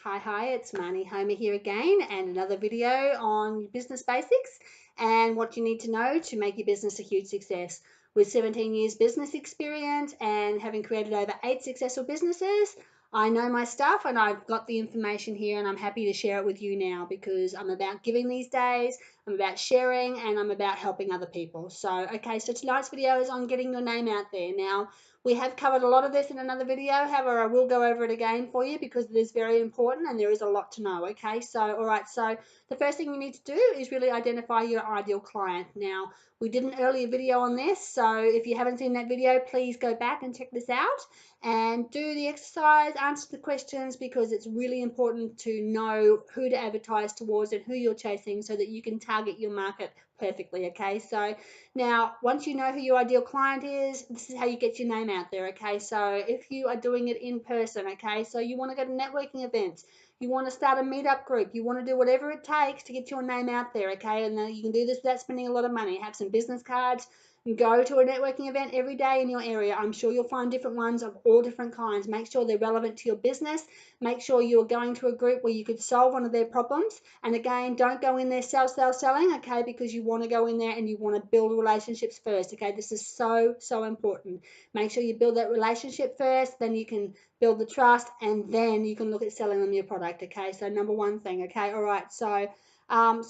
Hi, it's Maini Homer here again, and another video on business basics and what you need to know to make your business a huge success. With 17 years business experience and having created over 8 successful businesses, I know my stuff and I've got the information here, and I'm happy to share it with you now because I'm about giving these days, I'm about sharing, and I'm about helping other people. So tonight's video is on getting your name out there. Now, we have covered a lot of this in another video. However, I will go over it again for you because it is very important and there is a lot to know. Okay, so all right, so the first thing you need to do is really identify your ideal client. Now, we did an earlier video on this, so if you haven't seen that video, please go back and check this out and do the exercise, answer the questions, because it's really important to know who to advertise towards and who you're chasing so that you can target your market perfectly. Okay, so now, once you know who your ideal client is, this is how you get your name out there, okay? So if you are doing it in person, okay, so you want to go to networking events, you want to start a meetup group, you want to do whatever it takes to get your name out there, okay? And you can do this without spending a lot of money. Have some business cards, go to a networking event every day in your area. I'm sure you'll find different ones of all different kinds. Make sure they're relevant to your business. Make sure you're going to a group where you could solve one of their problems. And again, don't go in there selling, okay, because you want to go in there and you want to build relationships first, okay? This is so important. Make sure you build that relationship first, then you can build the trust, and then you can look at selling them your product, okay? So number one thing, okay? All right, so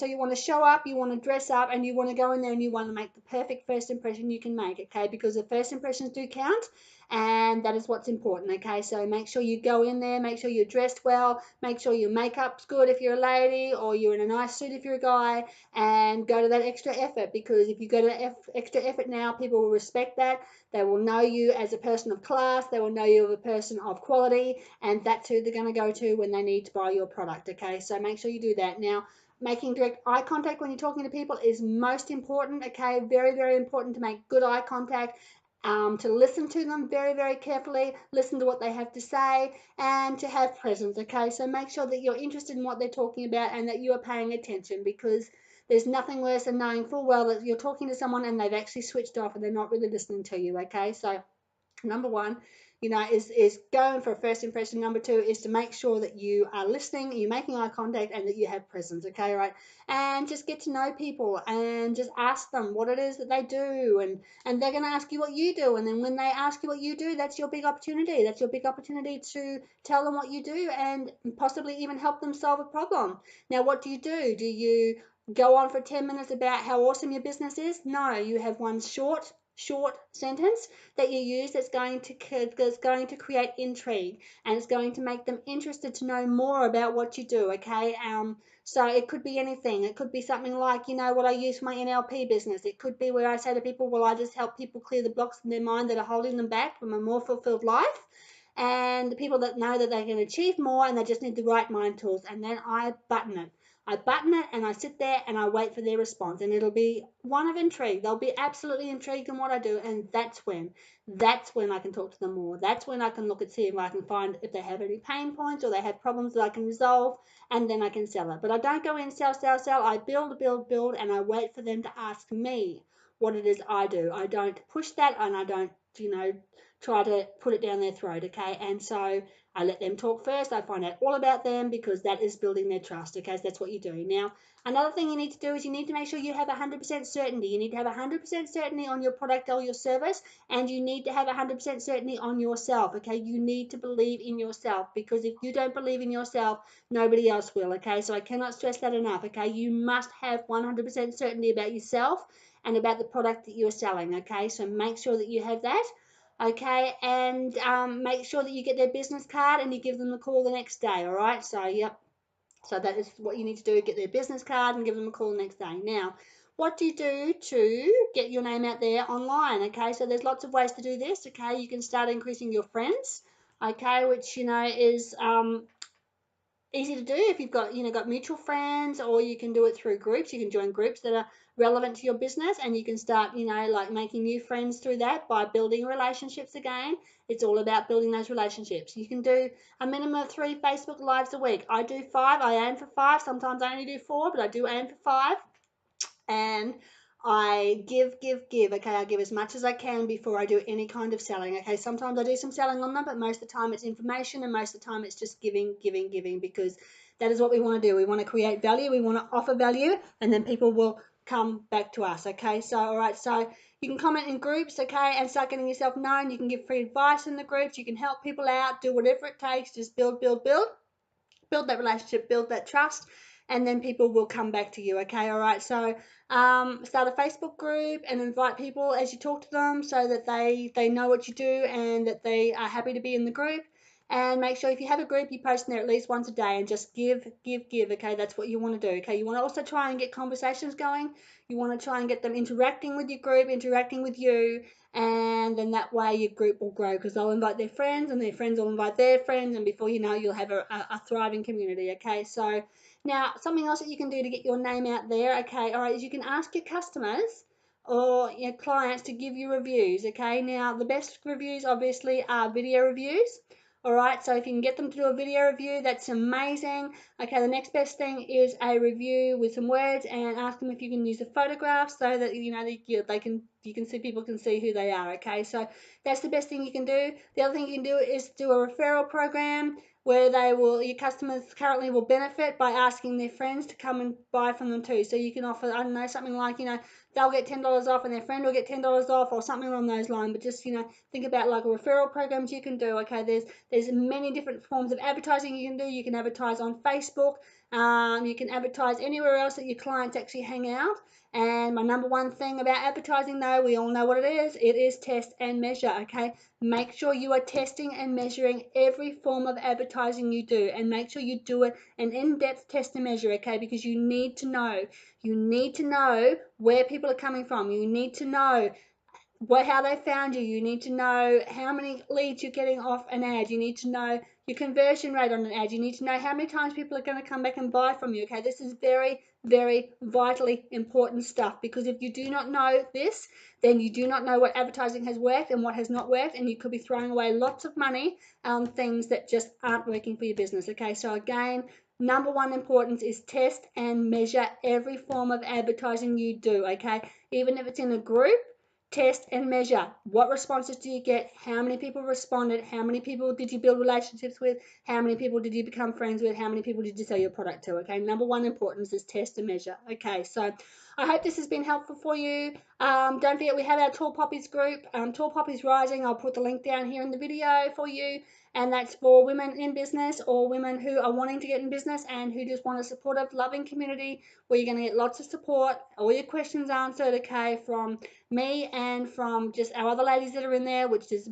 you want to show up, you want to dress up, and you want to go in there and you want to make the perfect first impression you can make, okay? Because the first impressions do count, and that is what's important, okay? So make sure you go in there, make sure you're dressed well, make sure your makeup's good if you're a lady, or you're in a nice suit if you're a guy, and go to that extra effort, because if you go to extra effort now, people will respect that. They will know you as a person of class, they will know you as a person of quality, and that's who they're going to go to when they need to buy your product, okay? So make sure you do that. Now, making direct eye contact when you're talking to people is most important, okay? Very important to make good eye contact, to listen to them very carefully, listen to what they have to say, and to have presence, okay? So make sure that you're interested in what they're talking about and that you are paying attention, because there's nothing worse than knowing full well that you're talking to someone and they've actually switched off and they're not really listening to you, okay? So number one, is going for a first impression. Number two is to make sure that you are listening, you're making eye contact, and that you have presence, okay? Right? And just get to know people and just ask them what it is that they do, and they're going to ask you what you do, and then when they ask you what you do, that's your big opportunity. That's your big opportunity to tell them what you do and possibly even help them solve a problem. Now, what do? Do you go on for 10 minutes about how awesome your business is? No, you have one short sentence that you use that's going to create intrigue, and it's going to make them interested to know more about what you do, okay? So it could be anything. It could be something like, what I use for my NLP business. It could be where I say to people, well, I just help people clear the blocks in their mind that are holding them back from a more fulfilled life, and the people that know that they can achieve more and they just need the right mind tools. And then I button it. And I sit there and I wait for their response, and it'll be one of intrigue. They'll be absolutely intrigued in what I do, and that's when I can talk to them more. That's when I can look and see if I can find if they have any pain points or they have problems that I can resolve, and then I can sell it. But I don't go in sell. I build, and I wait for them to ask me what it is I do. I don't push that, and I don't, try to put it down their throat, okay? And so I let them talk first. I find out all about them, because that is building their trust, okay? So that's what you do. Now, another thing you need to do is you need to make sure you have 100% certainty. You need to have 100% certainty on your product or your service, and you need to have 100% certainty on yourself, okay? You need to believe in yourself, because if you don't believe in yourself, nobody else will, okay? So I cannot stress that enough, okay? You must have 100% certainty about yourself and about the product that you're selling, okay? So make sure that you have that. Okay, and make sure that you get their business card and you give them a call the next day, all right? So, yep, so that is what you need to do, get their business card and give them a call the next day. Now, what do you do to get your name out there online? Okay, so there's lots of ways to do this, okay? You can start increasing your friends, okay, which, is easy to do if you've got mutual friends, or you can do it through groups. You can join groups that are relevant to your business, and you can start like making new friends through that by building relationships. Again, it's all about building those relationships. You can do a minimum of 3 Facebook lives a week. I do 5. I aim for 5. Sometimes I only do 4, but I do aim for 5. And I give. Okay, I give as much as I can before I do any kind of selling. Okay, sometimes I do some selling on them, but most of the time it's information, and most of the time it's just giving, because that is what we want to do. We want to create value, we want to offer value, and then people will come back to us. Okay, so all right, so you can comment in groups, okay, and start getting yourself known. You can give free advice in the groups. You can help people out, do whatever it takes. Just build that relationship, build that trust, and then people will come back to you. Okay, all right. So start a Facebook group and invite people as you talk to them, so that they know what you do and that they are happy to be in the group. And make sure if you have a group, you post in there at least once a day and just give. Okay, that's what you want to do. Okay, you want to also try and get conversations going. You want to try and get them interacting with your group, interacting with you, and then that way your group will grow, because they'll invite their friends and their friends will invite their friends, and before you know, you'll have a thriving community. Okay, so now something else that you can do to get your name out there, okay, all right, is you can ask your customers or your clients to give you reviews. Okay, now the best reviews obviously are video reviews. All right, so if you can get them to do a video review, that's amazing. Okay, the next best thing is a review with some words, and ask them if you can use a photograph, so that they can, you can see, people can see who they are. Okay, so that's the best thing you can do. The other thing you can do is do a referral program, where your customers currently will benefit by asking their friends to come and buy from them too. So you can offer, I don't know, something like, they'll get $10 off and their friend will get $10 off, or something along those lines. But just, think about like referral programs you can do. Okay, there's many different forms of advertising you can do. You can advertise on Facebook. You can advertise anywhere else that your clients actually hang out. And my number one thing about advertising, though, we all know what it is. It is test and measure. Okay, make sure you are testing and measuring every form of advertising you do, and make sure you do it an in-depth test and measure. Okay, because you need to know. You need to know where people are coming from. You need to know how they found you. You need to know how many leads you're getting off an ad. You need to know your conversion rate on an ad. You need to know how many times people are going to come back and buy from you. Okay, this is very, very vitally important stuff, because if you do not know this, then you do not know what advertising has worked and what has not worked, and you could be throwing away lots of money on things that just aren't working for your business. Okay, so again, number one importance is test and measure every form of advertising you do. Okay, even if it's in a group, test and measure. What responses do you get? How many people responded? How many people did you build relationships with? How many people did you become friends with? How many people did you sell your product to? Okay, number one importance is test and measure. Okay, so I hope this has been helpful for you. Don't forget, we have our Tall Poppies group, Tall Poppies Rising. I'll put the link down here in the video for you, and that's for women in business, or women who are wanting to get in business and who just want a supportive, loving community where you're going to get lots of support, all your questions answered, okay, from me and from just our other ladies that are in there, which is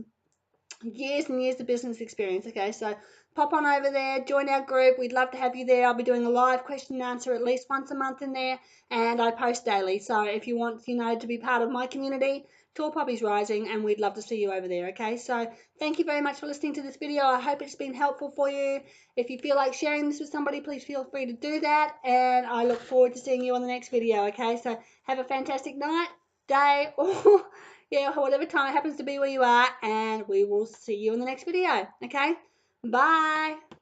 years and years of business experience. Okay, so pop on over there, join our group. We'd love to have you there. I'll be doing a live question and answer at least once a month in there, and I post daily. So if you want, to be part of my community, Tall Poppies Rising, and we'd love to see you over there. Okay, so thank you very much for listening to this video. I hope it's been helpful for you. If you feel like sharing this with somebody, please feel free to do that, and I look forward to seeing you on the next video. Okay, so have a fantastic night, day, or yeah, whatever time it happens to be where you are, and we will see you in the next video. Okay, bye.